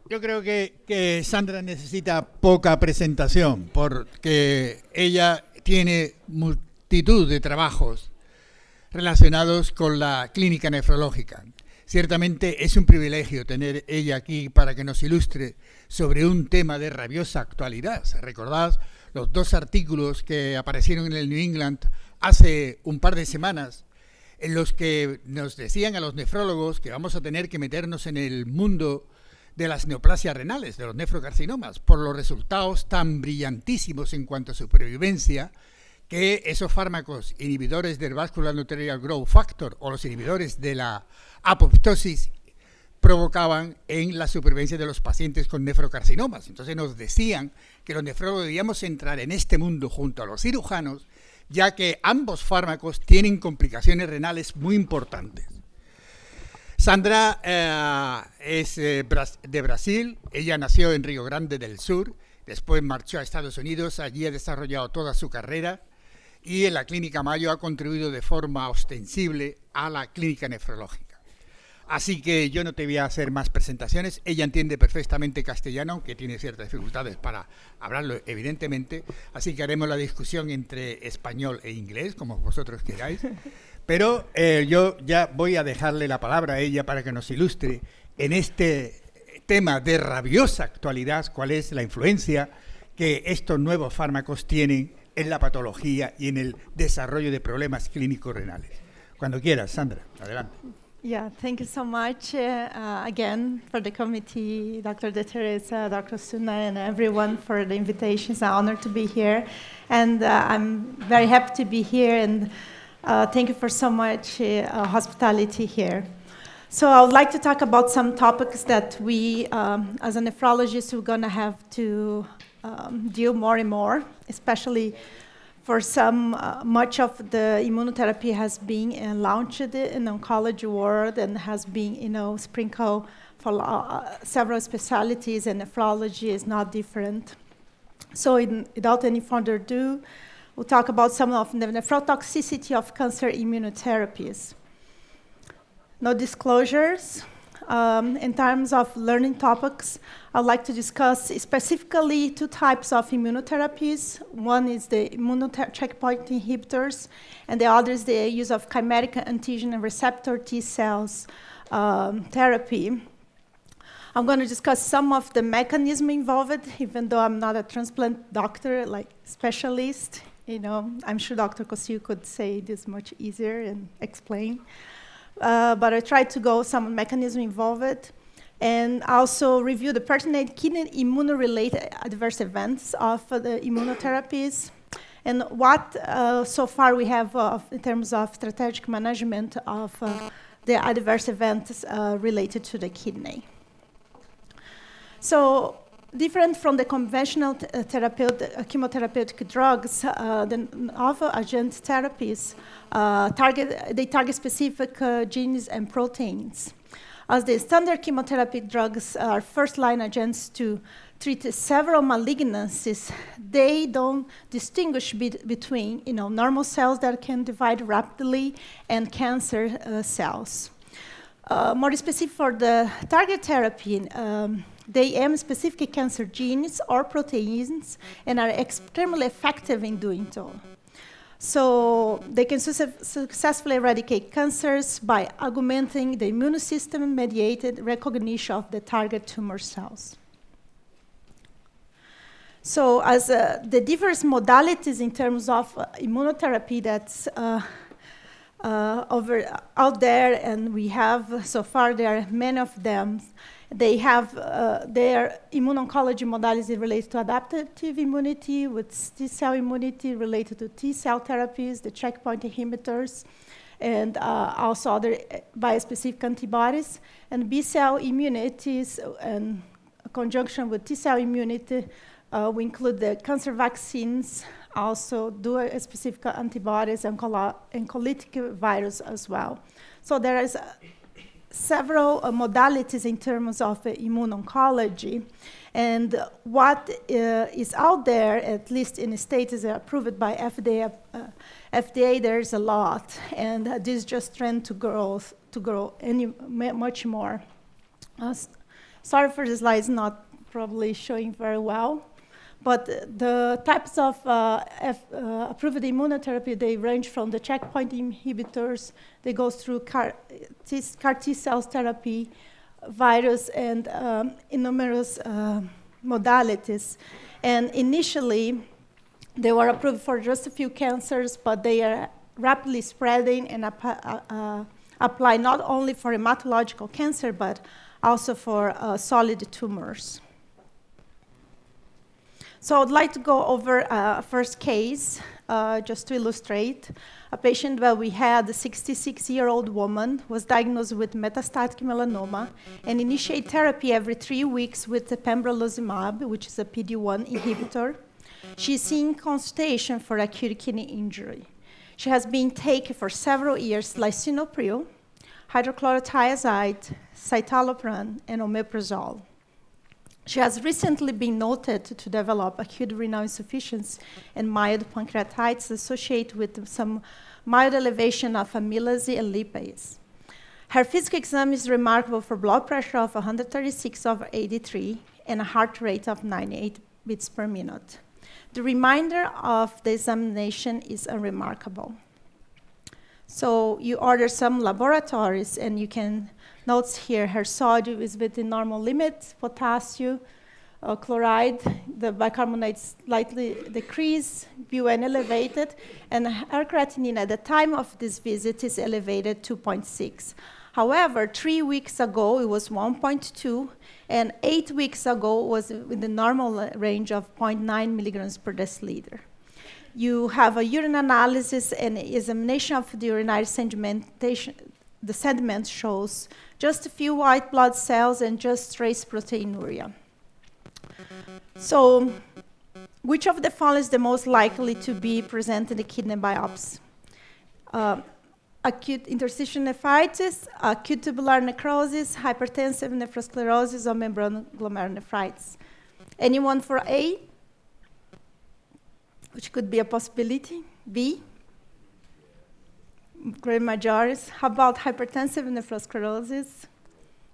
Yo creo que Sandra necesita poca presentación porque ella tiene multitud de trabajos relacionados con la clínica nefrológica. Ciertamente es un privilegio tener ella aquí para que nos ilustre sobre un tema de rabiosa actualidad. ¿Recordad los 2 artículos que aparecieron en el New England hace un par de semanas en los que nos decían a los nefrólogos que vamos a tener que meternos en el mundo de las neoplasias renales, de los nefrocarcinomas, por los resultados tan brillantísimos en cuanto a supervivencia que esos fármacos inhibidores del Vascular Endothelial Growth Factor o los inhibidores de la apoptosis provocaban en la supervivencia de los pacientes con nefrocarcinomas. Entonces nos decían que los nefrólogos debíamos entrar en este mundo junto a los cirujanos, ya que ambos fármacos tienen complicaciones renales muy importantes. Sandra es de Brasil, ella nació en Río Grande del Sur, después marchó a Estados Unidos, allí ha desarrollado toda su carrera y en la clínica Mayo ha contribuido de forma ostensible a la clínica nefrológica. Así que yo no te voy a hacer más presentaciones, ella entiende perfectamente castellano, aunque tiene ciertas dificultades para hablarlo evidentemente, así que haremos la discusión entre español e inglés, como vosotros queráis. Pero yo ya voy a dejarle la palabra a ella para que nos ilustre en este tema de rabiosa actualidad cuál es la influencia que estos nuevos fármacos tienen en la patología y en el desarrollo de problemas clínicos renales. Cuando quieras, Sandra, adelante. Yeah, thank you so much again for the committee, Dr. De Teresa, Dr. Suna, and everyone for the invitation. It's an honor to be here. And I'm very happy to be here, and thank you for so much hospitality here. So I would like to talk about some topics that we, as a nephrologist, we're going to have to deal more and more, especially for some, much of the immunotherapy has been launched in the oncology world and has been, sprinkled for several specialties, and nephrology is not different. So without any further ado, we'll talk about some of the nephrotoxicity of cancer immunotherapies. No disclosures. In terms of learning topics, I'd like to discuss specifically 2 types of immunotherapies. One is the checkpoint inhibitors, and the other is the use of chimeric antigen receptor T cells therapy. I'm going to discuss some of the mechanism involved, even though I'm not a transplant doctor, like specialist. I'm sure Dr. Kosil could say this much easier and explain. But I tried to go some mechanism involved and also review the pertinent kidney immuno-related adverse events of the immunotherapies and what so far we have in terms of strategic management of the adverse events related to the kidney. So different from the conventional chemotherapeutic drugs, the novel agent therapies target specific genes and proteins. As the standard chemotherapy drugs are first-line agents to treat several malignancies, they don't distinguish between normal cells that can divide rapidly and cancer cells. More specific for the target therapy, they aim specific cancer genes or proteins and are extremely effective in doing so. So they can successfully eradicate cancers by augmenting the immune system-mediated recognition of the target tumor cells. So as the diverse modalities in terms of immunotherapy that's out there, and we have so far, there are many of them. They have their immuno-oncology modalities related to adaptive immunity, with T-cell immunity related to T-cell therapies, the checkpoint inhibitors, and also other biospecific antibodies. And B-cell immunities, in conjunction with T-cell immunity, we include the cancer vaccines, also dual-specific antibodies, and oncolytic virus as well. So there is several modalities in terms of immuno-oncology, and what is out there, at least in the States, is approved by FDA. There's a lot, and this just trend to grow much more. Sorry for the slides not probably showing very well. But the types of approved immunotherapy, they range from the checkpoint inhibitors, they go through CAR T cells therapy, virus, and numerous modalities. And initially, they were approved for just a few cancers, but they are rapidly spreading and apply not only for hematological cancer, but also for solid tumors. So I'd like to go over a first case, just to illustrate. A patient that we had, a 66-year-old woman, was diagnosed with metastatic melanoma and initiated therapy every 3 weeks with the pembrolizumab, which is a PD-1 inhibitor. She's seeing consultation for acute kidney injury. She has been taking for several years lisinopril, hydrochlorothiazide, citalopram, and omeprazole. She has recently been noted to develop acute renal insufficiency and mild pancreatitis associated with some mild elevation of amylase and lipase. Her physical exam is remarkable for blood pressure of 136/83 and a heart rate of 98 beats per minute. The remainder of the examination is unremarkable. So you order some laboratories, and you can note here her sodium is within normal limits, potassium, chloride, the bicarbonate slightly decreased, BUN elevated, and her creatinine at the time of this visit is elevated 2.6. However, 3 weeks ago it was 1.2, and 8 weeks ago was in the normal range of 0.9 milligrams per deciliter. You have a urine analysis and examination of the urinary sedimentation. The sediment shows just a few white blood cells and just trace proteinuria. So, which of the following is the most likely to be present in the kidney biopsy? Acute interstitial nephritis, acute tubular necrosis, hypertensive nephrosclerosis, or membranous glomerulonephritis. Anyone for A? Which could be a possibility. B? Great majorities. How about hypertensive nephrosclerosis?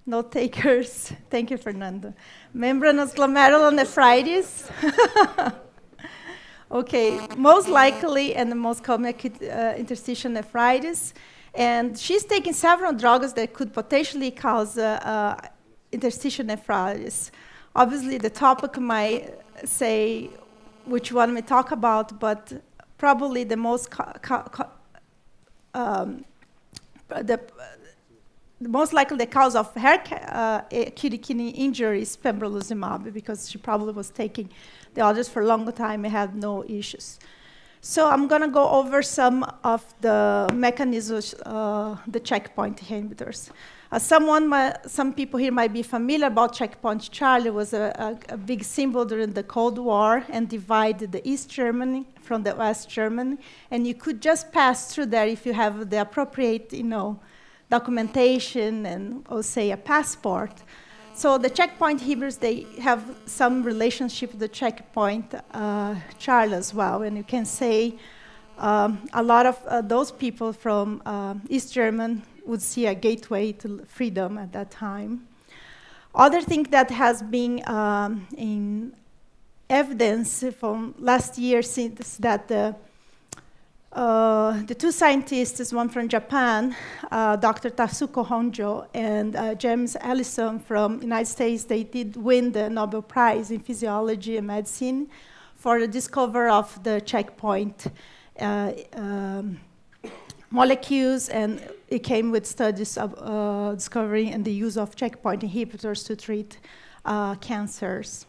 No takers. Thank you, Fernando. Membranous glomerulonephritis. Okay, most likely and the most common acute interstitial nephritis. And she's taking several drugs that could potentially cause interstitial nephritis. Obviously, the topic might say which one we talk about, but probably the most most likely the cause of her acute kidney injury is pembrolizumab, because she probably was taking the others for a long time and had no issues. So I'm going to go over some of the mechanisms, the checkpoint inhibitors. Some people here might be familiar about checkpoint Charlie. It was a big symbol during the Cold War and divided the East Germany from the West Germany. And you could just pass through there if you have the appropriate, documentation and, or say, a passport. So the checkpoint inhibitors, they have some relationship with the checkpoint Charlie as well. And you can say a lot of those people from East Germany would see a gateway to freedom at that time. Other thing that has been in evidence from last year since that the two scientists, one from Japan, Dr. Tasuku Honjo, and James Allison from the United States, they did win the Nobel Prize in Physiology and Medicine for the discovery of the checkpoint molecules, and it came with studies of discovering and the use of checkpoint inhibitors to treat cancers.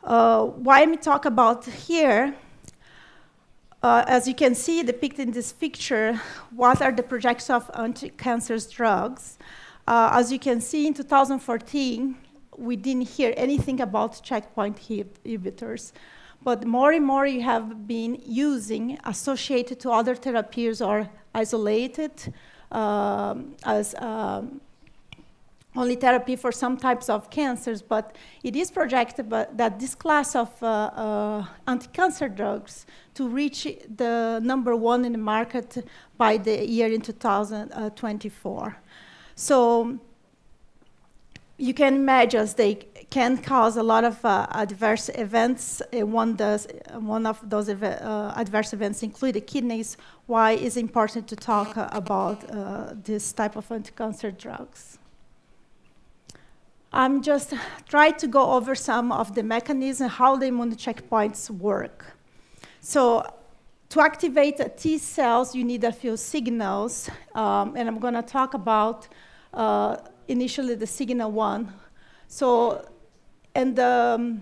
Why me talk about here? As you can see depicted in this picture, what are the projections of anti-cancer drugs? As you can see, in 2014, we didn't hear anything about checkpoint inhibitors. But more and more you have been using associated to other therapies or isolated as only therapy for some types of cancers. But it is projected that this class of anti-cancer drugs to reach the #1 in the market by the year in 2024. So you can imagine they can cause a lot of adverse events. One of those adverse events include the kidneys. Why is important to talk about this type of anti-cancer drugs? I'm just trying to go over some of the mechanisms, how the immune checkpoints work. So to activate T cells, you need a few signals, and I'm going to talk about initially the signal 1. So in the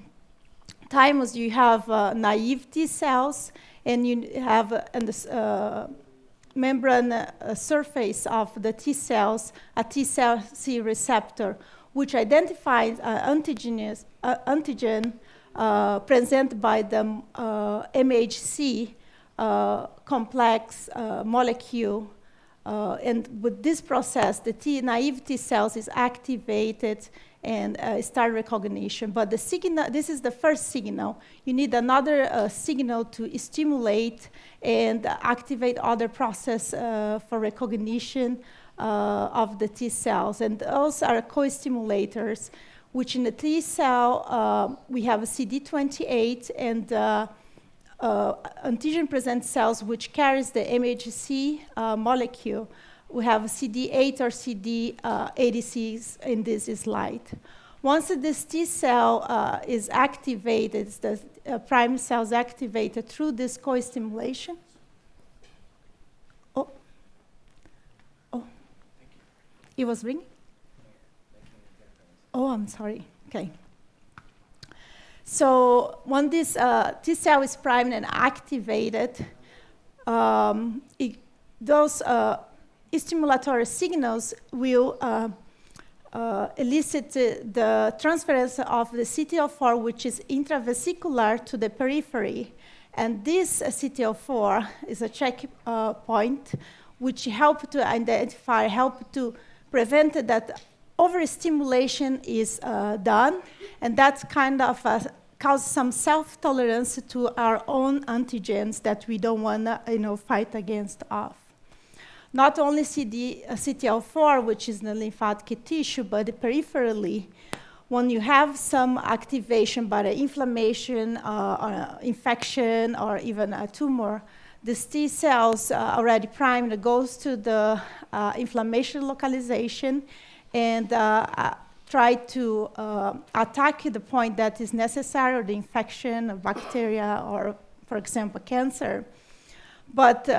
thymus, you have naive T cells, and you have in the membrane surface of the T cells a T cell C receptor, which identifies antigen present by the MHC complex molecule. And with this process, the naive T cells is activated and start recognition. But the signal, this is the first signal. You need another signal to stimulate and activate other process for recognition of the T cells. And those are co-stimulators, which in the T cell, we have a CD28 and antigen-present cells, which carries the MHC molecule. We have CD8 or CD86 in this slide. Once this T cell is activated, the prime cells activated through this co-stimulation. Oh, it was ringing? Oh, I'm sorry. Okay. So when this T cell is primed and activated, those stimulatory signals will elicit the transference of the CTL4, which is intravesicular, to the periphery. And this CTL4 is a checkpoint which help to identify, help to prevent that overstimulation is done, and that's kind of causes some self-tolerance to our own antigens that we don't want to fight against off. Not only CTL4, which is in the lymphatic tissue, but peripherally, when you have some activation by the inflammation, or infection, or even a tumor, these T cells already primed goes to the inflammation localization and try to attack the point that is necessary, or the infection, or bacteria, or, for example, cancer. But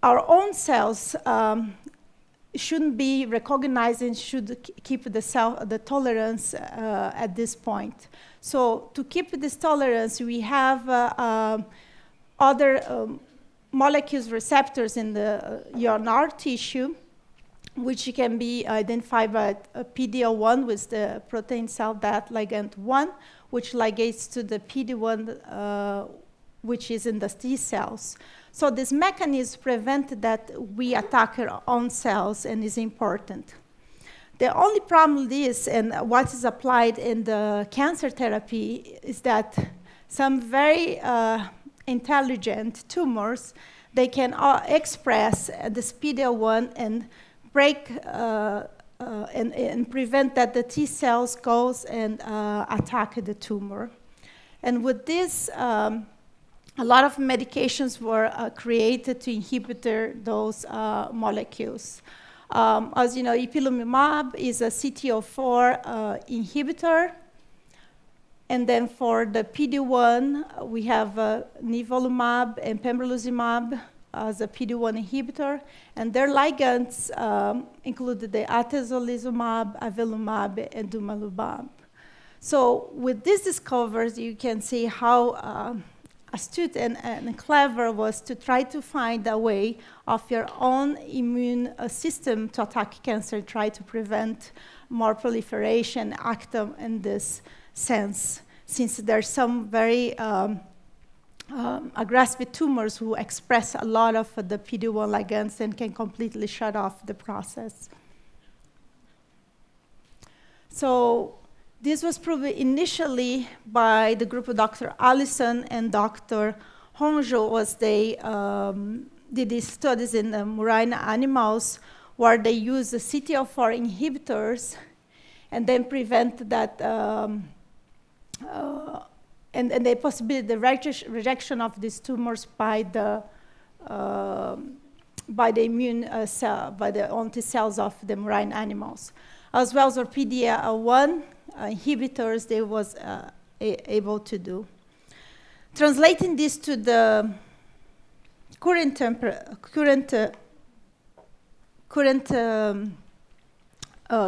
our own cells shouldn't be recognized and should keep the tolerance at this point. So to keep this tolerance, we have other molecules, receptors in our tissue, which can be identified by PD-L1 with the protein cell death ligand 1, which ligates to the PD-1, which is in the T cells. So this mechanism prevents that we attack our own cells, and is important. The only problem is, and what is applied in the cancer therapy, is that some very intelligent tumors, they can express this PD-L1 and break and prevent that the T cells goes and attack the tumor. And with this, a lot of medications were created to inhibit those molecules. As you know, ipilimumab is a CTL4 inhibitor. And then for the PD-1, we have nivolumab and pembrolizumab as a PD-1 inhibitor. And their ligands include the atezolizumab, avelumab, and dumalumab. So with these discoveries, you can see how astute and clever was to try to find a way of your own immune system to attack cancer, try to prevent more proliferation, active in this sense, since there's some very aggressive tumors who express a lot of the PD-1 ligands and can completely shut off the process. So this was proven initially by the group of Dr. Allison and Dr. Honjo, as they did these studies in the murine animals where they used the CTL4 inhibitors, and then prevent that, and the possibility, the rejection of these tumors by the immune cell, by the anti-cells of the murine animals, as well as our PD-1 inhibitors they was able to do. Translating this to the current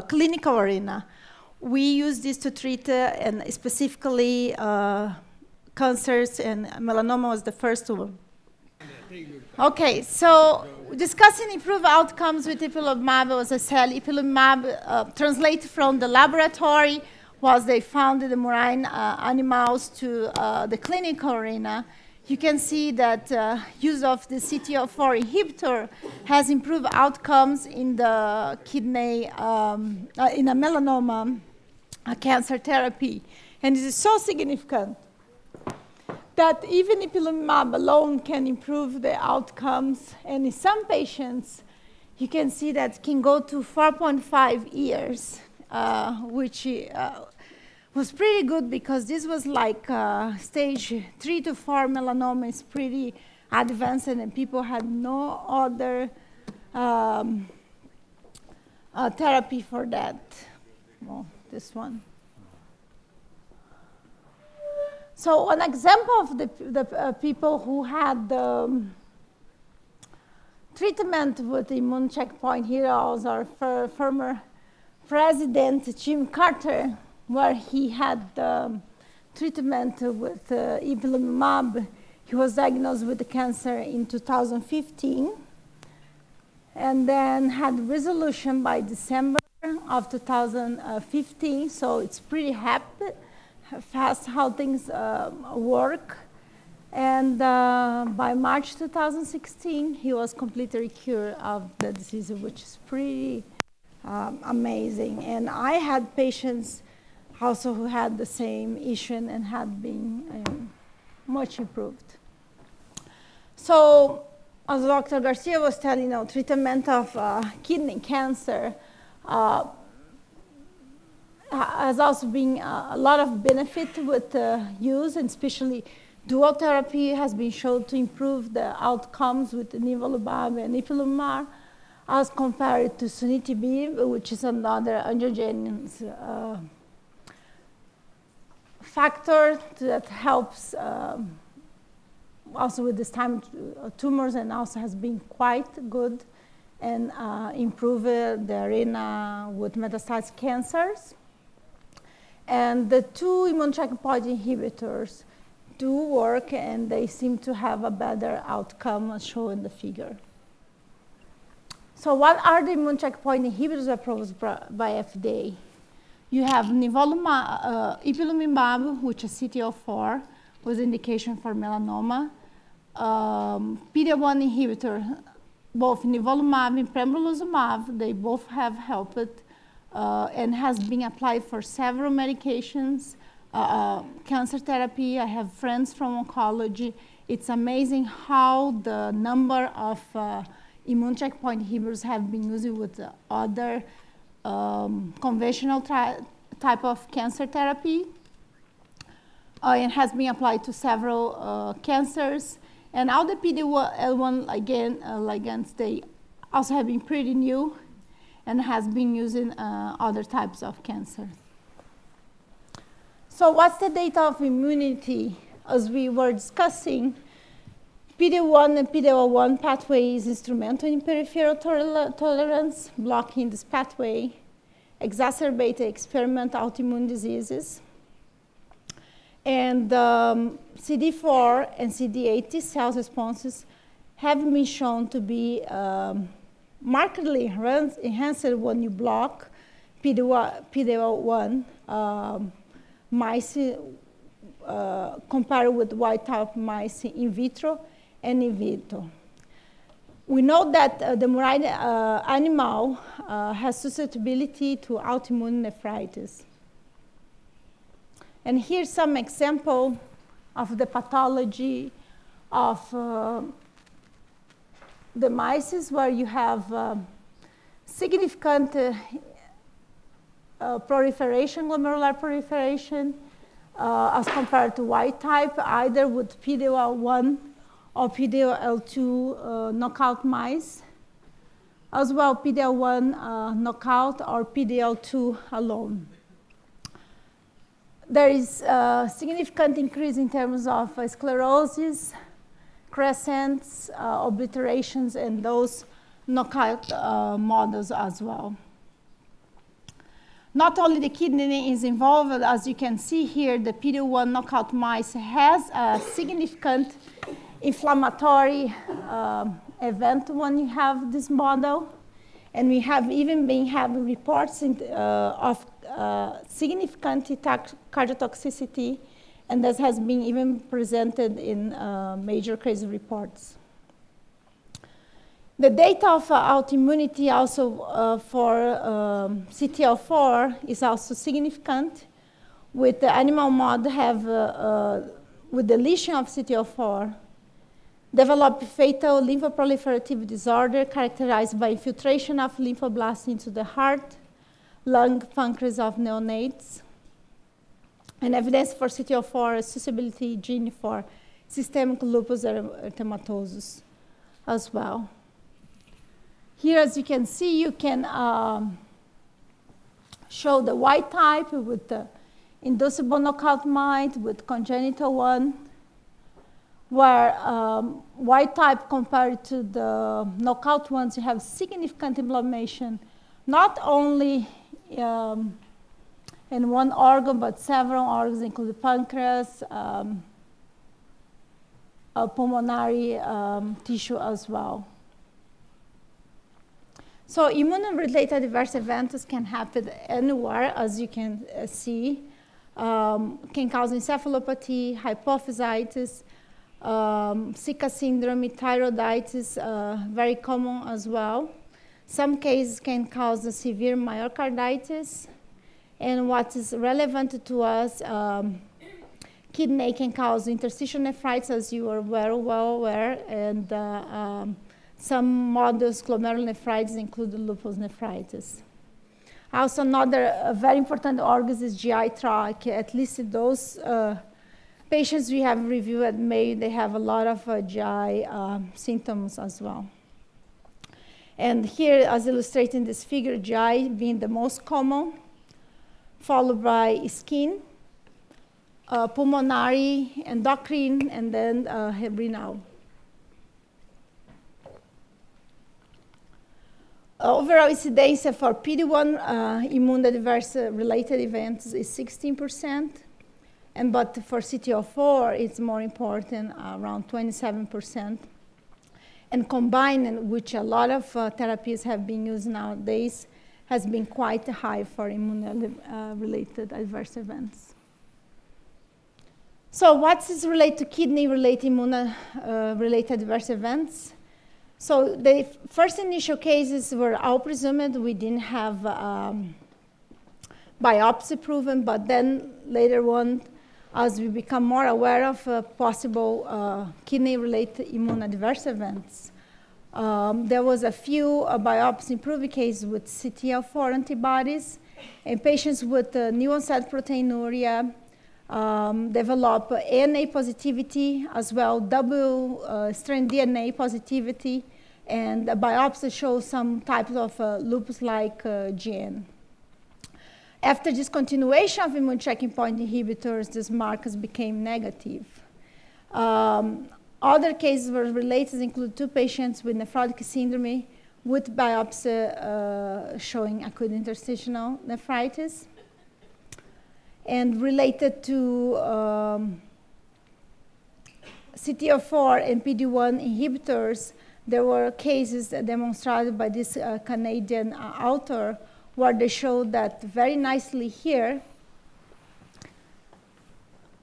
clinical arena, we use this to treat and specifically cancers, and melanoma was the first one. Okay, so discussing improved outcomes with ipilimumab, as I said, ipilimumab translated from the laboratory was they found the murine animals to the clinical arena. You can see that use of the CTLA-4 inhibitor has improved outcomes in the kidney, in a melanoma cancer therapy. And it is so significant that even ipilimumab alone can improve the outcomes. And in some patients, you can see that can go to 4.5 years, which was pretty good because this was like stage 3 to 4 melanoma is pretty advanced, and people had no other therapy for that. Well, this one. So an example of the people who had treatment with immune checkpoint heroes, our former president, Jim Carter, where he had treatment with ipilimumab. He was diagnosed with the cancer in 2015, and then had resolution by December of 2015. So it's pretty fast how things work. And by March 2016, he was completely cured of the disease, which is pretty amazing. And I had patients also who had the same issue and had been much improved. So, as Dr. Garcia was telling, treatment of kidney cancer has also been a lot of benefit with use, and especially dual therapy has been shown to improve the outcomes with nivolumab and ipilimumab as compared to sunitinib, which is another androgenous factor that helps also with this time tumors, and also has been quite good and improve the arena with metastatic cancers. And the two immune checkpoint inhibitors do work, and they seem to have a better outcome as shown in the figure. So what are the immune checkpoint inhibitors approved by FDA? You have nivolumab, ipilimumab, which is CTLA-4, with indication for melanoma. PD-1 inhibitor, both nivolumab and pembrolizumab, they both have helped and has been applied for several medications. Cancer therapy, I have friends from oncology. It's amazing how the number of immune checkpoint inhibitors have been used with other conventional type of cancer therapy. It has been applied to several cancers. And all the PD-1 ligands, they also have been pretty new and has been used in other types of cancer. So what's the data of immunity? As we were discussing, PD-1 and PD-L1 pathway is instrumental in peripheral tolerance, blocking this pathway, exacerbate experimental autoimmune diseases. And CD4 and CD8 T cell responses have been shown to be markedly enhanced when you block PD-L1 mice compared with wild-type mice in vitro and in vivo. We know that the murine animal has susceptibility to autoimmune nephritis. And here's some example of the pathology of the mice, where you have significant proliferation, glomerular proliferation, as compared to wild type, either with PD-L1 or PD-L2 knockout mice, as well PD-L1 knockout or PD-L2 alone. There is a significant increase in terms of sclerosis, crescents, obliterations, and those knockout models as well. Not only the kidney is involved, as you can see here, the PD-1 knockout mice has a significant inflammatory event when you have this model. And we have even been having reports of significant cardiotoxicity, and this has been even presented in major case reports. The data of autoimmunity also for CTL4 is also significant, with the animal model have, with deletion of CTL4, develop fatal lymphoproliferative disorder characterized by infiltration of lymphoblasts into the heart, lung, pancreas of neonates, and evidence for CTL4 susceptibility gene for systemic lupus erythematosus as well. Here, as you can see, you can show the wild type with the inducible knockout mice with congenital one, where wild type compared to the knockout ones, you have significant inflammation, not only in one organ, but several organs, including pancreas, pulmonary tissue as well. So immune-related adverse events can happen anywhere, as you can see. Can cause encephalopathy, hypophysitis, Zika syndrome, thyroiditis, very common as well. Some cases can cause a severe myocarditis. And what is relevant to us, kidney can cause interstitial nephritis, as you are very well aware, and some models glomerulonephritis include lupus nephritis. Also, another very important organ is GI tract. At least those patients we have reviewed at Mayo, they have a lot of GI symptoms as well. And here, as illustrated in this figure, GI being the most common, followed by skin, pulmonary, endocrine, and then renal. Overall incidence for PD-1 immune adverse related events is 16%, but for CTL4 it's more important, around 27%. And combined, which a lot of therapies have been used nowadays, has been quite high for immune related adverse events. So what is related to kidney-related immune related adverse events? So the first initial cases were all presumed. We didn't have biopsy proven, but then later on, as we become more aware of possible kidney-related immune adverse events, there was a few biopsy proven cases with CTL4 antibodies, and patients with new onset proteinuria develop NA positivity, as well double-strand DNA positivity, and the biopsy shows some type of lupus-like gene. After discontinuation of immune checkpoint inhibitors, these markers became negative. Other cases were related include 2 patients with nephrotic syndrome with biopsy showing acute interstitial nephritis. And related to CTL4 and PD-1 inhibitors, there were cases demonstrated by this Canadian author where they showed that very nicely here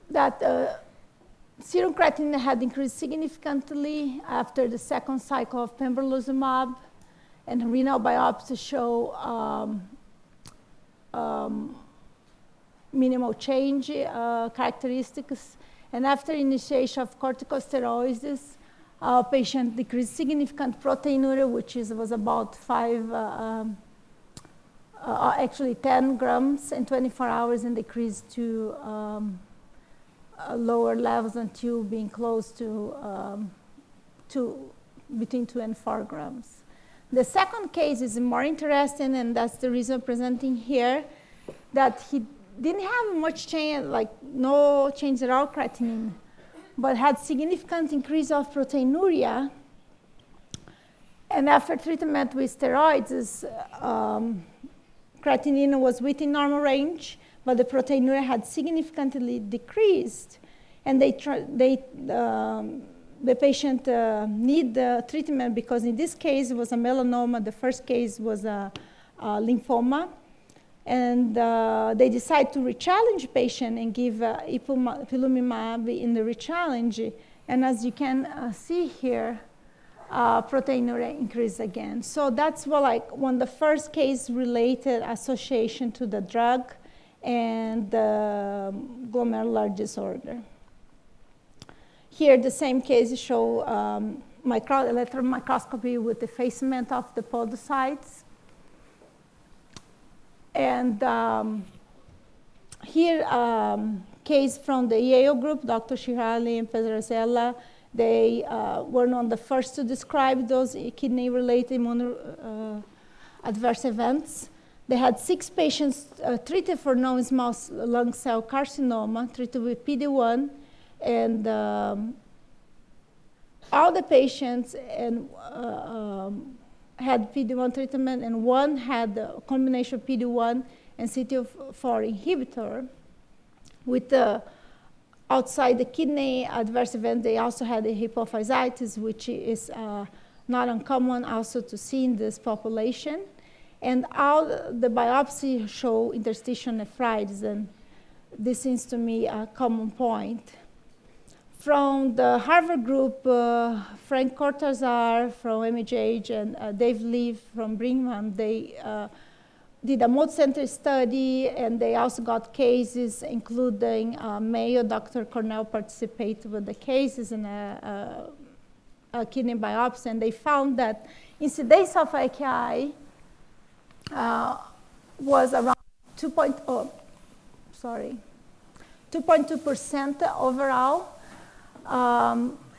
that serum creatinine had increased significantly after the second cycle of pembrolizumab, and renal biopsy show minimal change characteristics. And after initiation of corticosteroids, patient decreased significant proteinuria, which was about 5 actually 10 grams in 24 hours and decreased to lower levels until being close to between 2 and 4 grams. The second case is more interesting, and that's the reason I'm presenting here, that he didn't have much change, like no change at all creatinine, but had significant increase of proteinuria. And after treatment with steroids, creatinine was within normal range, but the proteinuria had significantly decreased. And the patient need treatment because in this case it was a melanoma. The first case was a lymphoma. And they decided to rechallenge patient and give ipilimumab in the rechallenge. And as you can see here, proteinuria increased again. So that's what, like, one of the first case related association to the drug and the glomerular disorder. Here, the same case show electron microscopy with effacement of the podocytes. And here, case from the Yale group, Dr. Shirali and Pedrazella, they were not the first to describe those kidney-related adverse events. They had 6 patients treated for non-small lung cell carcinoma, treated with PD-1, and all the patients had PD-1 treatment, and one had a combination of PD-1 and CTLA-4 inhibitor. With outside the kidney adverse event, they also had a hypophysitis, which is not uncommon also to see in this population. And all the biopsy show interstitial nephritis, and this seems to me a common point. From the Harvard group, Frank Cortazar from MGH and Dave Lee from Brigham, they did a multi-center study, and they also got cases, including Mayo. Dr. Cornell participated with the cases in a kidney biopsy, and they found that incidence of AKI was around 2.2% overall.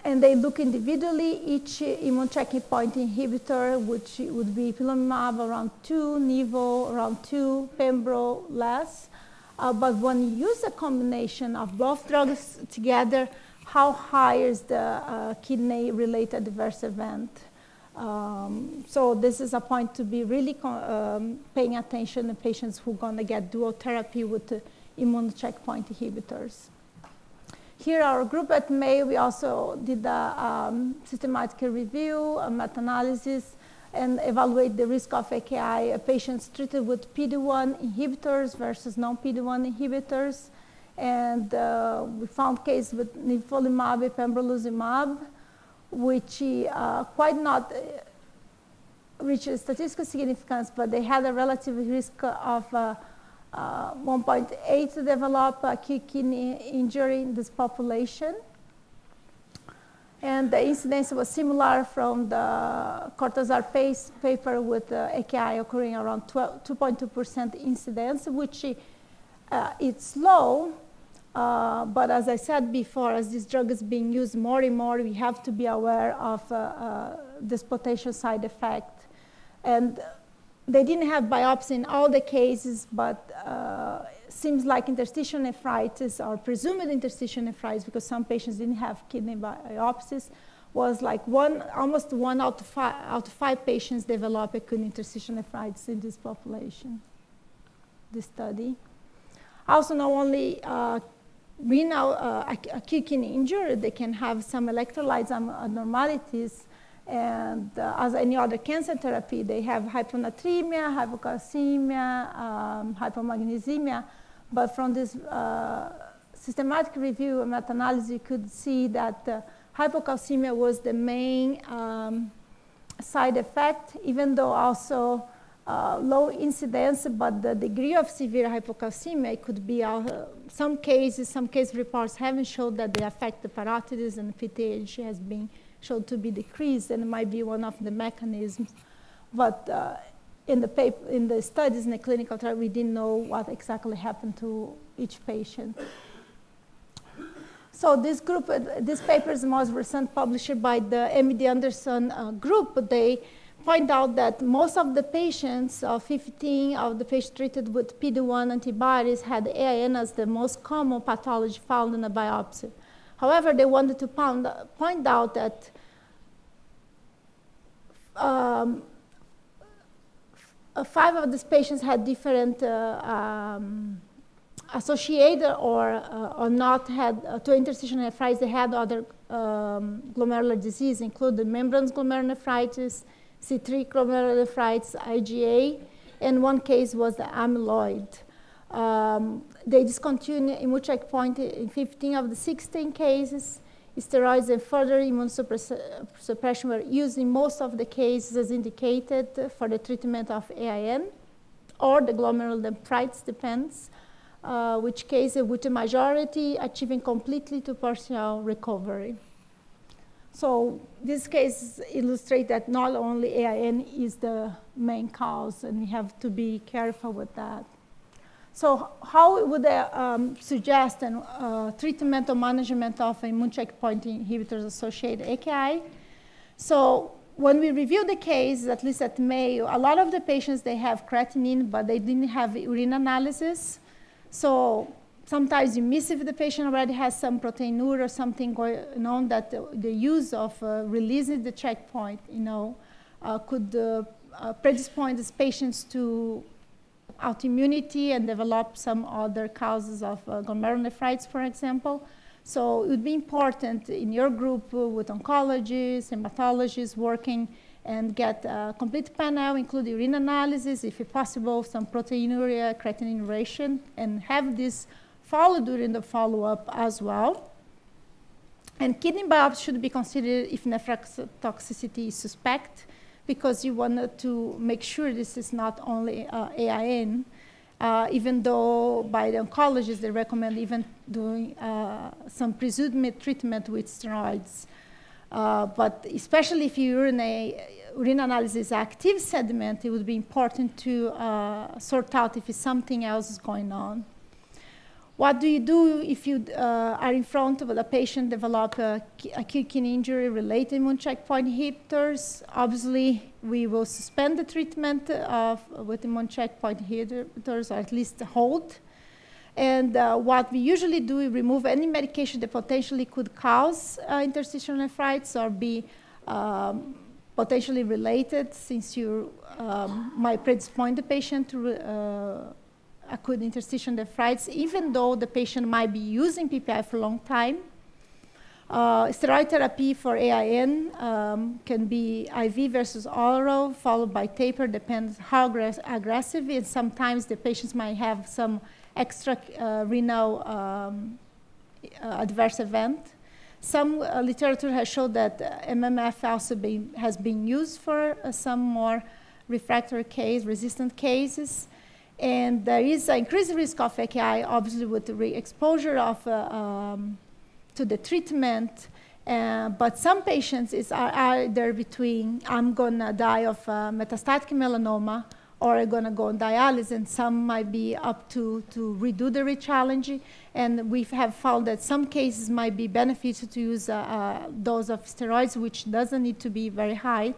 And they look individually, each immune checkpoint inhibitor, which would be ipilimumab around 2, nivo around 2, pembro less. But when you use a combination of both drugs together, how high is the kidney-related adverse event? So this is a point to be really paying attention to patients who are going to get dual therapy with the immune checkpoint inhibitors. Here, our group at Mayo, we also did a systematic review, a meta-analysis, and evaluate the risk of AKI patients treated with PD-1 inhibitors versus non-PD-1 inhibitors. And we found cases with nivolumab, pembrolizumab, which quite not reached statistical significance, but they had a relative risk of 1.8 to develop acute kidney injury in this population. And the incidence was similar from the Cortazar paper with AKI occurring around 2.2% incidence, which it's low. But as I said before, as this drug is being used more and more, we have to be aware of this potential side effect. And they didn't have biopsy in all the cases, but seems like interstitial nephritis or presumed interstitial nephritis, because some patients didn't have kidney biopsies, was like almost 1 out of 5 patients develop acute interstitial nephritis in this population, this study. Also, not only renal acute kidney injury, they can have some electrolytes abnormalities. And as any other cancer therapy, they have hyponatremia, hypocalcemia, hypomagnesemia. But from this systematic review and meta-analysis, you could see that hypocalcemia was the main side effect, even though also low incidence, but the degree of severe hypocalcemia could be some case reports haven't showed that they affect the parotids, and PTH has been shown to be decreased, and it might be one of the mechanisms. But in the studies in the clinical trial, we didn't know what exactly happened to each patient. So this group, this paper is the most recent published by the M.D. Anderson group. They point out that most of the patients, 15 of the patients treated with PD-1 antibodies, had AIN as the most common pathology found in a biopsy. However, they wanted to point out that 5 of these patients had different associated or not had to interstitial nephritis. They had other glomerular disease, including membranous glomerulonephritis, C3 glomerulonephritis, IgA, and one case was the amyloid. They discontinued immune checkpoint in 15 of the 16 cases. Steroids and further immune suppression were used in most of the cases as indicated for the treatment of AIN or the glomerulonephritis, depends which case, with the majority achieving completely to partial recovery. So this case illustrates that not only AIN is the main cause, and we have to be careful with that. So how would they suggest treatment or management of immune checkpoint inhibitors associated AKI? So when we review the case, at least at Mayo, a lot of the patients, they have creatinine, but they didn't have urine analysis. So sometimes you miss if the patient already has some proteinuria or something going on, that the use of releasing the checkpoint, could predispose these patients to autoimmunity and develop some other causes of glomerulonephritis, for example. So it would be important in your group with oncologists, hematologists working and get a complete panel, including urine analysis, if possible, some proteinuria, creatinine ration, and have this followed during the follow-up as well. And kidney biopsy should be considered if nephrotoxicity is suspect, because you want to make sure this is not only AIN, even though by the oncologists they recommend even doing some presumed treatment with steroids. But especially if urine analysis is active sediment, it would be important to sort out if something else is going on. What do you do if you are in front of a patient develop acute kidney injury related immune checkpoint inhibitors? Obviously, we will suspend the treatment with immune checkpoint inhibitors, or at least hold. And what we usually do is remove any medication that potentially could cause interstitial nephritis or be potentially related, since you might predispose the patient to acute interstitial nephritis, even though the patient might be using PPI for a long time. Steroid therapy for AIN can be IV versus oral, followed by taper, depends how aggressive, and sometimes the patients might have some extra renal adverse event. Some literature has shown that MMF also has been used for some more refractory resistant cases. And there is an increased risk of AKI, obviously, with the exposure of to the treatment. But some patients are either between, I'm going to die of metastatic melanoma, or I'm going to go on dialysis, and some might be up to redo the rechallenge. And we have found that some cases might be beneficial to use a dose of steroids, which doesn't need to be very high.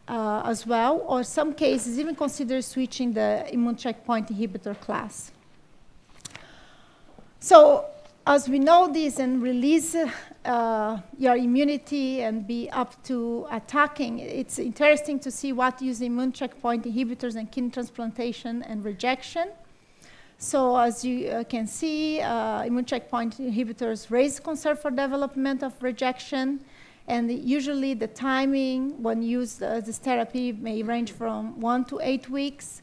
As well, or some cases even consider switching the immune checkpoint inhibitor class. So as we know this and release your immunity and be up to attacking, it's interesting to see what use immune checkpoint inhibitors in kidney transplantation and rejection. So as you can see, immune checkpoint inhibitors raise concern for development of rejection. And usually the timing when used this therapy may range from 1 to 8 weeks.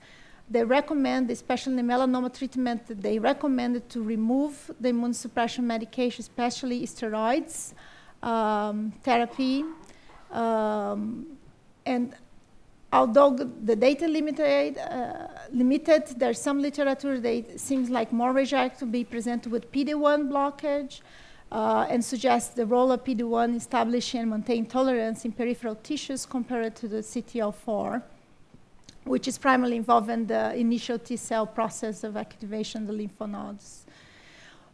They recommend, especially in melanoma treatment, they recommend to remove the immune suppression medication, especially steroids therapy. And although the data limited, there's some literature that seems like more rejection to be presented with PD-1 blockage. And suggests the role of PD-1 establishing and maintaining tolerance in peripheral tissues compared to the CTL4. which is primarily involved in the initial T cell process of activation of the lymph nodes.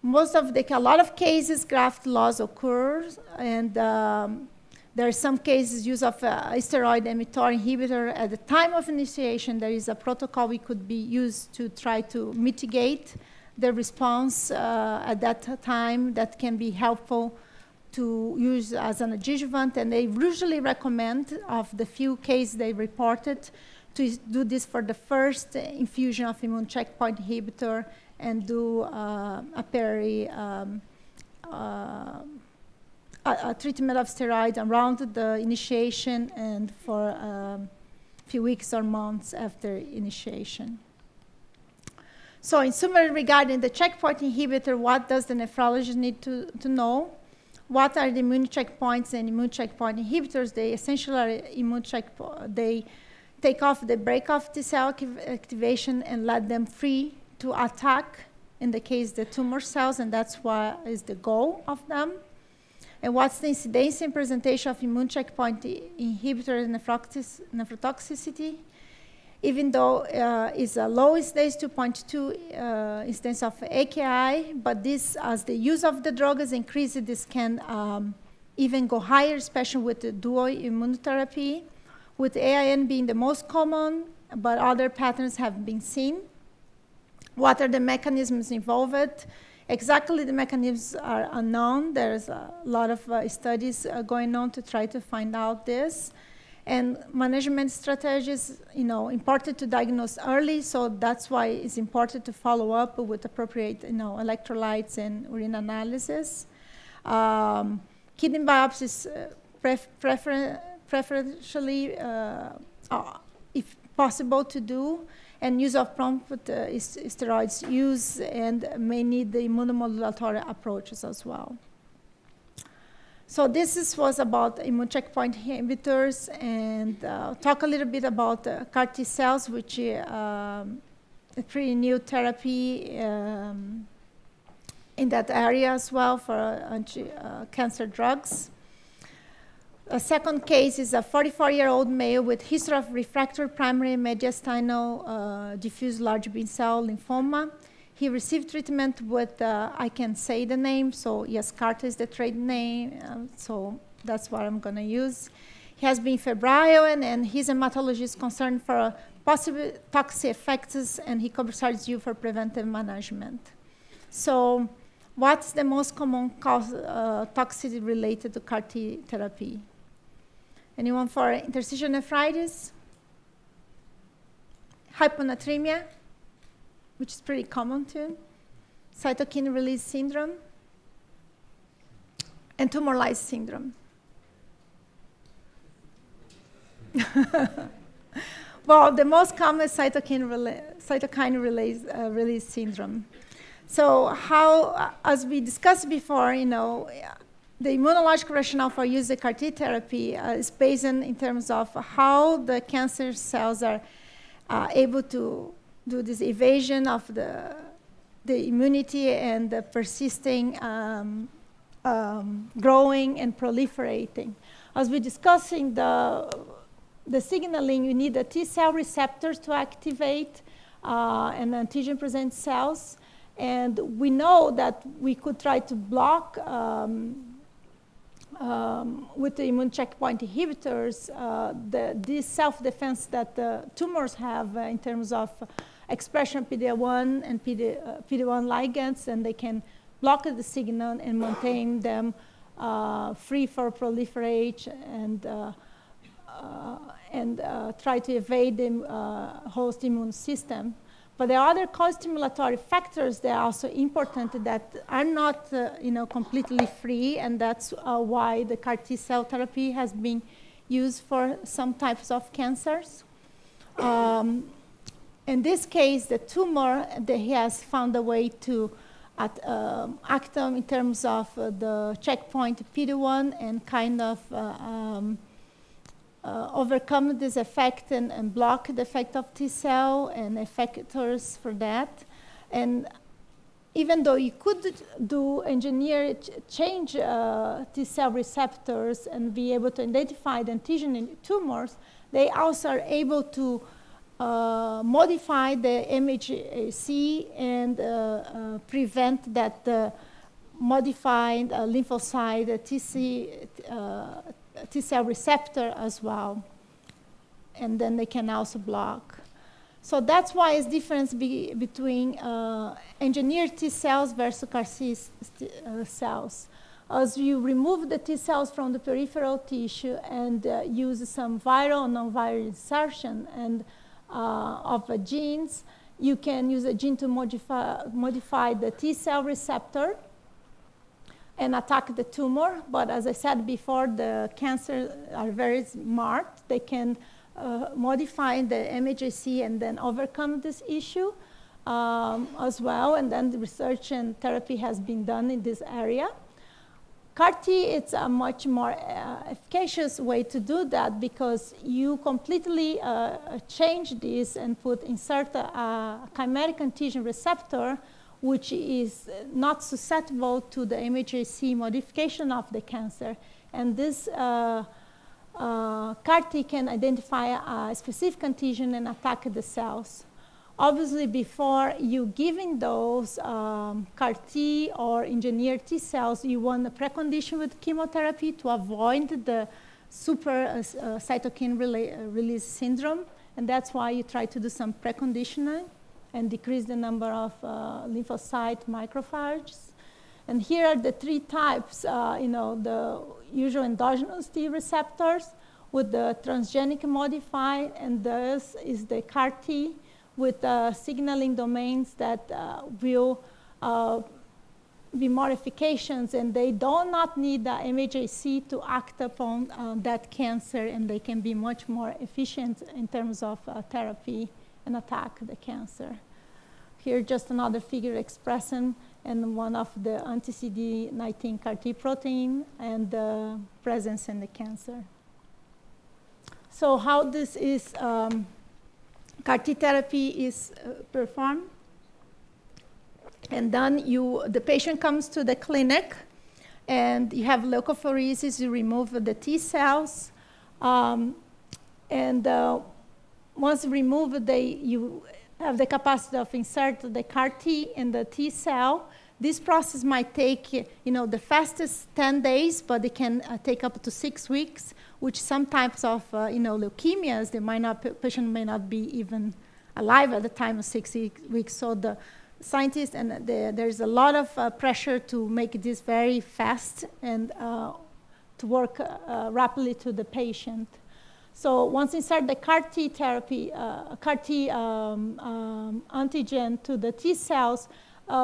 A lot of cases, graft loss occurs, and there are some cases use of a steroid mTOR inhibitor. At the time of initiation, there is a protocol we could be used to try to mitigate the response at that time that can be helpful to use as an adjuvant. And they usually recommend, of the few cases they reported, to do this for the first infusion of immune checkpoint inhibitor and do a treatment of steroids around the initiation and for a few weeks or months after initiation. So in summary, regarding the checkpoint inhibitor, what does the nephrologist need to know? What are the immune checkpoints and immune checkpoint inhibitors? They essentially are immune checkpoint. They take off the break off T cell activation and let them free to attack, in the case, the tumor cells, and that's what is the goal of them. And what's the incidence and presentation of immune checkpoint inhibitor nephrotoxicity? Even though it's a low incidence, 2.2 incidence of AKI, but this, as the use of the drug is increased, this can even go higher, especially with the dual immunotherapy, with AIN being the most common, but other patterns have been seen. What are the mechanisms involved? Exactly, the mechanisms are unknown. There's a lot of studies going on to try to find out this. And management strategies, important to diagnose early, so that's why it's important to follow up with appropriate, electrolytes and urine analysis. Kidney biopsies, preferentially, if possible, to do, and use of prompt steroids use, and may need the immunomodulatory approaches as well. So this was about immune checkpoint inhibitors, and talk a little bit about CAR T cells, which a pretty new therapy in that area as well for anti-cancer drugs. A second case is a 44-year-old male with history of refractory primary mediastinal diffuse large B-cell lymphoma. He received treatment with, I can say the name, so Yescarta is the trade name, so that's what I'm going to use. He has been febrile, and his hematology is concerned for possible toxic effects, and he considers you for preventive management. So what's the most common cause toxicity related to CAR T therapy? Anyone for interstitial nephritis? Hyponatremia, which is pretty common too. Cytokine release syndrome. And tumor lysis syndrome. Well, the most common is cytokine release syndrome. So how, as we discussed before, the immunological rationale for use of CAR T therapy is based in terms of how the cancer cells are able to do this evasion of the immunity and the persisting growing and proliferating. As we're discussing the signaling, you need the T cell receptors to activate and antigen-present cells. And we know that we could try to block with the immune checkpoint inhibitors this self-defense that the tumors have in terms of expression of PD-1 and PD-1 ligands, and they can block the signal and maintain them free for proliferate and try to evade the host immune system. But there are other co-stimulatory factors that are also important that are not completely free, and that's why the CAR T cell therapy has been used for some types of cancers. In this case, the tumor that he has found a way to act on in terms of the checkpoint PD-1 and kind of overcome this effect and block the effect of T cell and effectors for that. And even though you could do change T cell receptors and be able to identify the antigen in tumors, they also are able to modify the MHC and prevent that modified lymphocyte T cell receptor as well. And then they can also block. So that's why it's difference between engineered T cells versus CAR T cells. As you remove the T cells from the peripheral tissue and use some viral or non-viral insertion and of genes, you can use a gene to modify the T cell receptor and attack the tumor. But as I said before, the cancers are very smart. They can modify the MHC and then overcome this issue as well. And then the research and therapy has been done in this area. CAR T, it's a much more efficacious way to do that because you completely change this and insert a chimeric antigen receptor, which is not susceptible to the MHC modification of the cancer. And this CAR T can identify a specific antigen and attack the cells. Obviously, before you giving those CAR T or engineered T cells, you want a precondition with chemotherapy to avoid the super cytokine release syndrome. And that's why you try to do some preconditioning and decrease the number of lymphocyte macrophages. And here are the three types, the usual endogenous T receptors with the transgenic modified, and this is the CAR T with signaling domains that will be more efficacious, and they do not need the MHC to act upon that cancer, and they can be much more efficient in terms of therapy and attack the cancer. Here, just another figure expressing and one of the anti-CD19 CAR T protein and the presence in the cancer. So how this is, CAR T therapy is performed. And then the patient comes to the clinic and you have leukapheresis, you remove the T cells. Once removed, you have the capacity of insert the CAR T in the T cell. This process might take, the fastest 10 days, but it can take up to 6 weeks, which some types of, leukemias, patient may not be even alive at the time of 6 weeks. So the scientists and there's a lot of pressure to make this very fast and to work rapidly to the patient. So once insert the CAR T therapy, CAR T antigen to the T cells,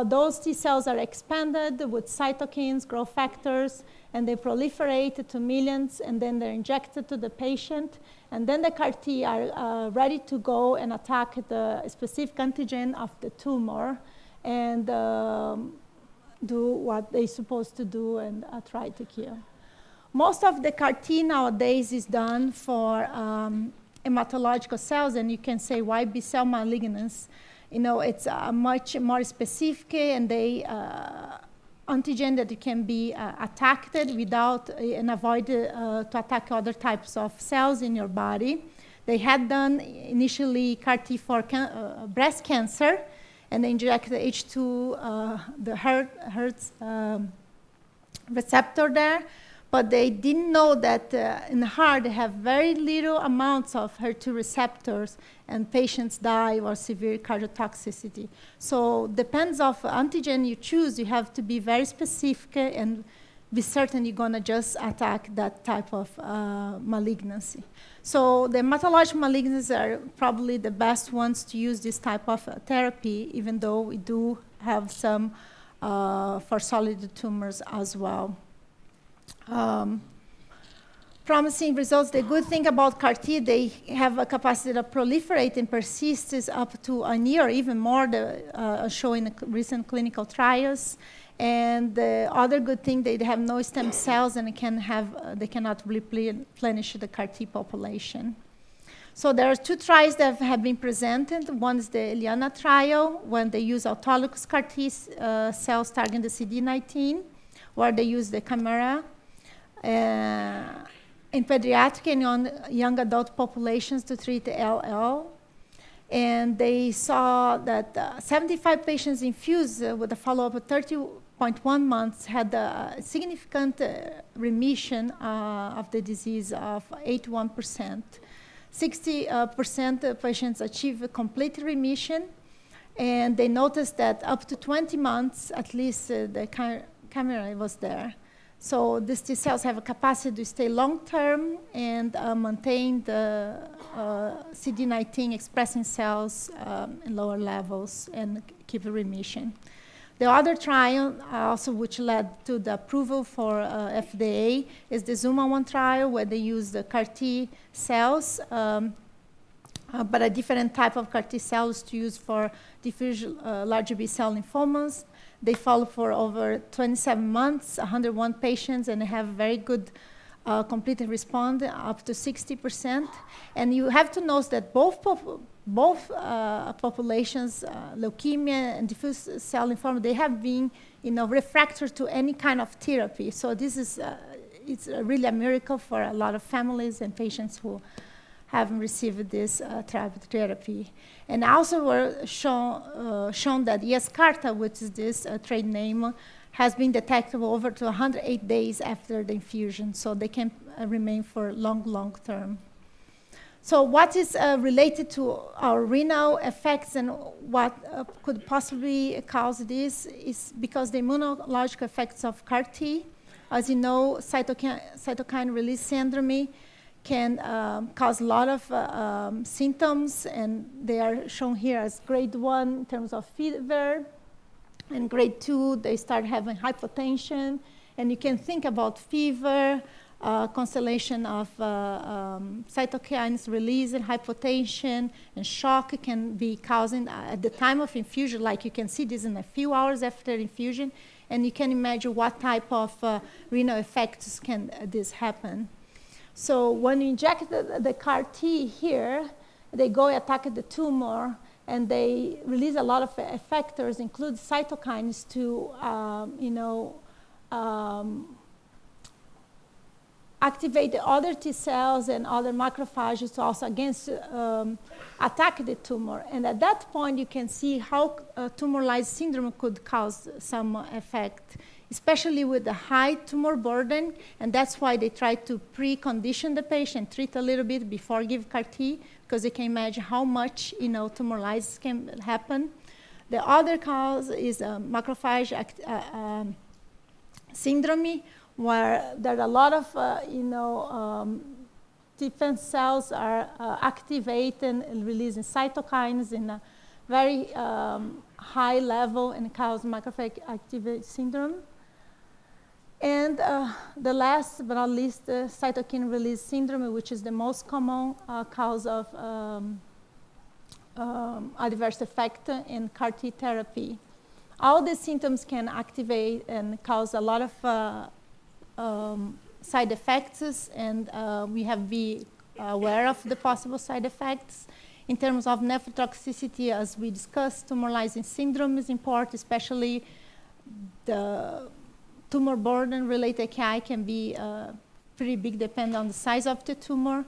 those T cells are expanded with cytokines, growth factors, and they proliferate to millions, and then they're injected to the patient. And then the CAR T are ready to go and attack the specific antigen of the tumor and do what they're supposed to do and try to kill. Most of the CAR T nowadays is done for hematological cells, and you can say why B-cell malignance. It's much more specific, and they antigen that can be attacked without and avoid to attack other types of cells in your body. They had done initially CAR T for breast cancer, and they inject the H2, the HER2 receptor there. But they didn't know that in the heart they have very little amounts of HER2 receptors, and patients die or severe cardiotoxicity. So depends of antigen you choose, you have to be very specific and be certain you're gonna just attack that type of malignancy. So the hematologic malignancies are probably the best ones to use this type of therapy, even though we do have some for solid tumors as well. Promising results. The good thing about CAR T, they have a capacity to proliferate and persist is up to a year, even more, showing recent clinical trials. And the other good thing, they have no stem cells, and they cannot replenish the CAR T population. So there are 2 trials that have been presented. One is the Eliana trial, when they use autologous CAR T cells targeting the CD19, where they use the chimera in pediatric and young adult populations to treat LL. And they saw that 75 patients infused with a follow-up of 30.1 months had a significant remission of the disease of 81%. 60% of patients achieved a complete remission, and they noticed that up to 20 months, at least the camera was there. So these T cells have a capacity to stay long-term and maintain the CD19 expressing cells in lower levels and keep a remission. The other trial, also which led to the approval for FDA, is the ZUMA-1 trial, where they use the CAR T cells, but a different type of CAR T cells to use for diffuse large B-cell lymphomas. They follow for over 27 months, 101 patients, and they have very good complete response, up to 60%. And you have to note that both populations, leukemia and diffuse cell lymphoma, they have been, refractory to any kind of therapy. So this is it's really a miracle for a lot of families and patients who haven't received this therapy. And also were shown that Yescarta, which is this trade name, has been detectable over to 108 days after the infusion, so they can remain for long term. So what is related to our renal effects and what could possibly cause this is because the immunological effects of CAR T, as you know, cytokine release syndrome can cause a lot of symptoms, and they are shown here as grade 1 in terms of fever, and grade 2, they start having hypotension, and you can think about fever, constellation of cytokines release and hypotension, and shock can be causing at the time of infusion, like you can see this in a few hours after infusion, and you can imagine what type of renal effects can this happen. So when you inject the CAR T here, they go attack the tumor, and they release a lot of effectors, include cytokines to, activate the other T cells and other macrophages to also attack the tumor. And at that point, you can see how tumor lysis syndrome could cause some effect, especially with the high tumor burden. And that's why they try to precondition the patient, treat a little bit before give CAR T, because they can imagine how much tumor lysis can happen. The other cause is macrophage syndrome, where there are a lot of defense cells are activated and releasing cytokines in a very high level and cause macrophage activation syndrome. And the last but not least, cytokine release syndrome, which is the most common cause of adverse effect in CAR T therapy. All these symptoms can activate and cause a lot of side effects, and we have to be aware of the possible side effects. In terms of nephrotoxicity, as we discussed, tumor lysis syndrome is important, especially the tumor burden related AKI can be pretty big depending on the size of the tumor.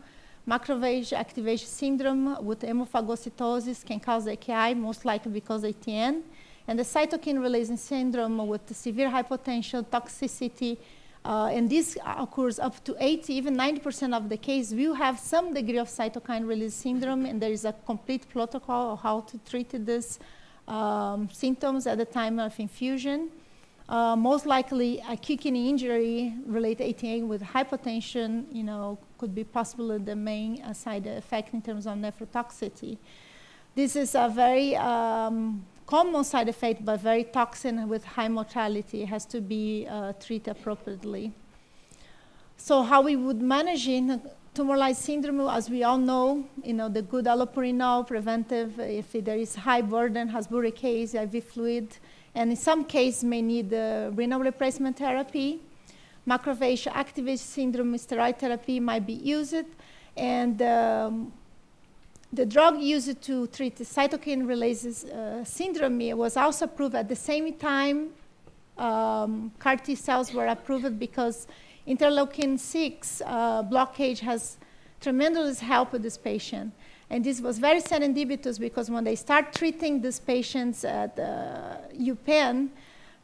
Macrophage activation syndrome with hemophagocytosis can cause AKI, most likely because of S.E.N. And the cytokine release syndrome with the severe hypotension, toxicity, and this occurs up to 80, even 90% of the case will have some degree of cytokine release syndrome, and there is a complete protocol of how to treat these symptoms at the time of infusion. Most likely, acute kidney injury related to ATA with hypotension, could be possibly the main side effect in terms of nephrotoxicity. This is a very common side effect, but very toxic with high mortality. It has to be treated appropriately. So how we would manage tumor lysis syndrome, as we all know, the good allopurinol preventive, if there is high burden, has uricase, IV fluid, and in some cases may need renal replacement therapy. Macrophage activation syndrome, steroid therapy might be used, and the drug used to treat the cytokine release syndrome was also approved at the same time CAR T cells were approved, because interleukin-6 blockage has tremendous help with this patient. And this was very serendipitous because when they start treating these patients at U.Penn,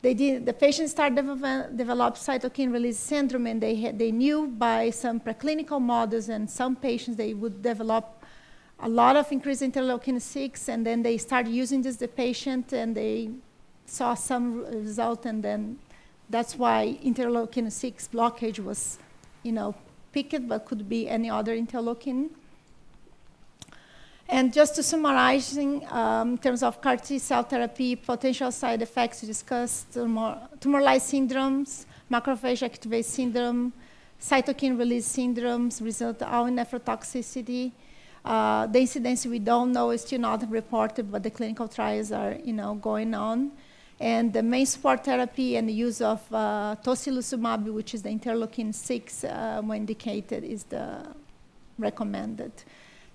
the patients start develop cytokine release syndrome, and they knew by some preclinical models and some patients they would develop a lot of increased interleukin-6, and then they started using the patient, and they saw some result, and then that's why interleukin-6 blockage was, picked, but could be any other interleukin. And just to summarize, in terms of CAR T cell therapy, potential side effects, we discussed tumor-like syndromes, macrophage activate syndrome, cytokine release syndromes, result all in nephrotoxicity. The incidence we don't know is still not reported, but the clinical trials are, going on. And the main support therapy and the use of tocilizumab, which is the interleukin-6, when indicated, is the recommended.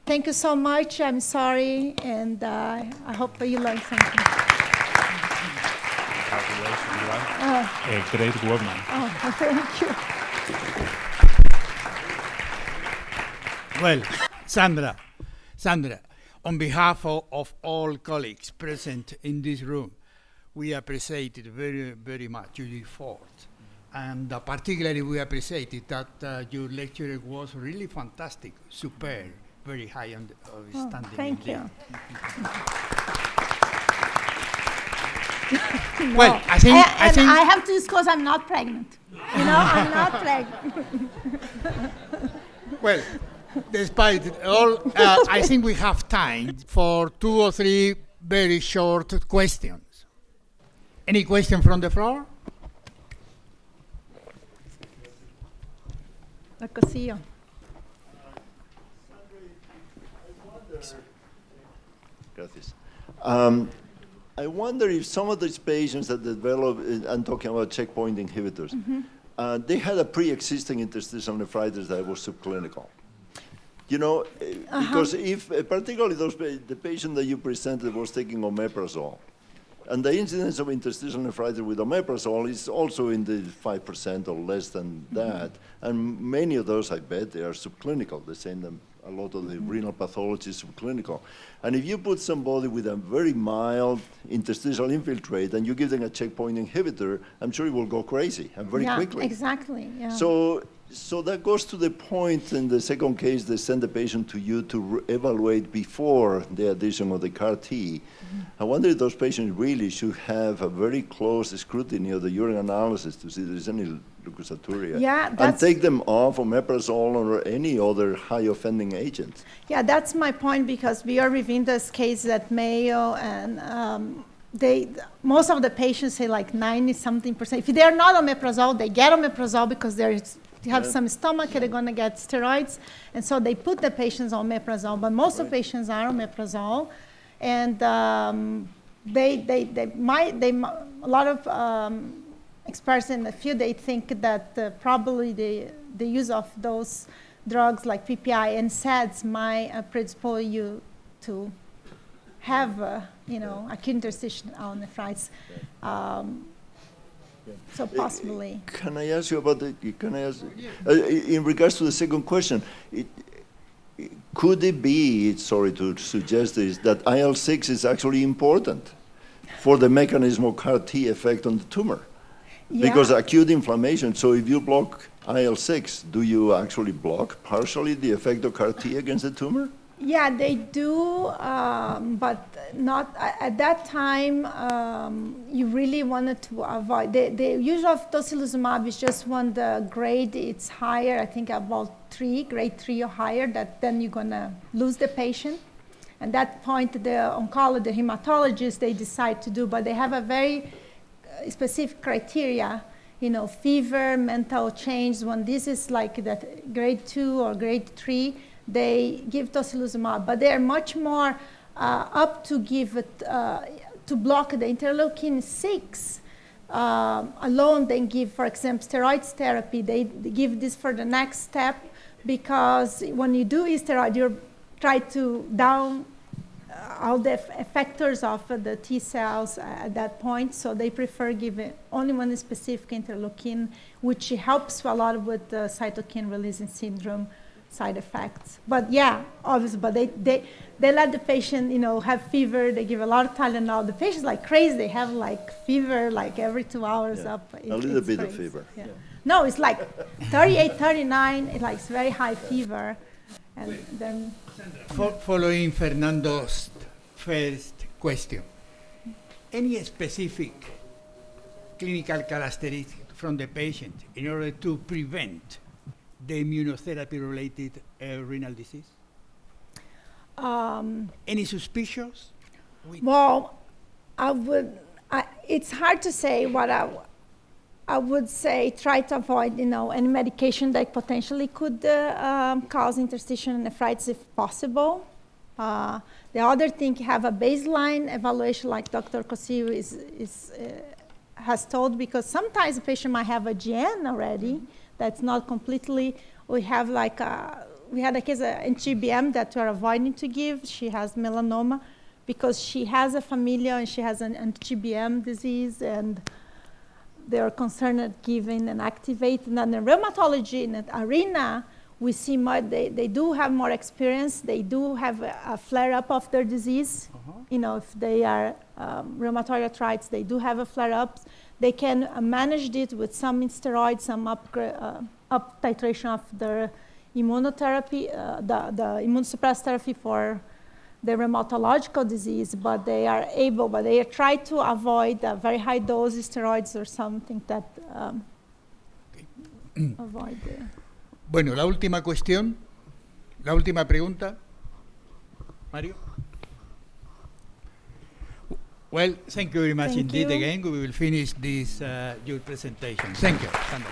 Thank you so much. I'm sorry, and I hope you learned something. Great work, man. Oh, thank you. Well, Sandra, on behalf of all colleagues present in this room, we appreciated very, very much your effort. And particularly we appreciated that your lecture was really fantastic, superb, very high on the standing. Thank you. No. Well, I think I have to disclose I'm not pregnant. I'm not pregnant. Well, despite all, I think we have time for 2 or 3 very short questions. Any question from the floor? Marcosillo. Gracias. I wonder if some of these patients that develop, I'm talking about checkpoint inhibitors, they had a pre-existing interstitial nephritis that was subclinical. Because if, particularly the patient that you presented was taking omeprazole, and the incidence of interstitial nephritis with omeprazole is also in the 5% or less than that, and many of those, I bet, they are subclinical. They send them a lot of the renal pathology is subclinical. And if you put somebody with a very mild interstitial infiltrate and you give them a checkpoint inhibitor, I'm sure it will go crazy and very quickly. Exactly. Yeah. So that goes to the point in the second case, they send the patient to you to evaluate before the addition of the CAR T. I wonder if those patients really should have a very close scrutiny of the urine analysis to see if there's any leukocyturia. And take them off omeprazole or any other high offending agent. Yeah, that's my point, because we are reviewing this case at Mayo, and most of the patients say like 90-something%. If they're not omeprazole, they get omeprazole because they have some stomach, they're going to get steroids, and so they put the patients on omeprazole. But most of the patients are omeprazole, and a lot of experts in the field, they think that probably the use of those drugs like PPI and SEDs might predispose you to have acute interstitial nephritis. So possibly. Can I ask you about in regards to the second question, could it be, sorry to suggest this, that IL-6 is actually important for the mechanism of CAR T effect on the tumor? Because acute inflammation, so if you block IL-6, do you actually block partially the effect of CAR T against the tumor? Yeah, they do, but not at that time. You really wanted to avoid the use of tocilizumab is just when the grade it's higher. I think about grade 3 or higher. That then you're gonna lose the patient. And that point, the oncologist, the hematologist, they decide to do, but they have a very specific criteria. Fever, mental change. When this is like that grade 2 or grade 3. They give tocilizumab, but they are much more up to give it, to block the interleukin-6 alone than give, for example, steroids therapy. They give this for the next step, because when you do steroid, you try to down all the effectors of the T cells at that point, so they prefer giving only one specific interleukin, which helps a lot with the cytokine releasing syndrome. side effects. But yeah, obviously, but they let the patient, have fever. They give a lot of Tylenol. The patient's like crazy. They have like fever like every 2 hours up. A little bit of fever. Yeah. No, it's like 38, 39. It's like very high fever. And then following Fernando's first question, any specific clinical characteristics from the patient in order to prevent the immunotherapy-related renal disease? Any suspicions? Well, it's hard to say. What I would say, try to avoid, any medication that potentially could cause interstitial nephritis if possible. The other thing, have a baseline evaluation like Dr. Cossio has told, because sometimes the patient might have a GN already that's not completely. We had a case in GBM that we're avoiding to give. She has melanoma because she has a familial and she has an GBM disease, and they're concerned at giving and activating. And in rheumatology in the arena, we see they do have more experience. They do have a flare-up of their disease. If they are rheumatoid arthritis, they do have a flare-up. They can manage it with some steroids, some up titration of their immunotherapy, the immunosuppressive therapy for the rheumatological disease, but they try to avoid very high dose steroids or something that avoid. Bueno, la última cuestión, la última pregunta, Mario. Well, thank you very much indeed again. We will finish this your presentation. Thank you, Sandra.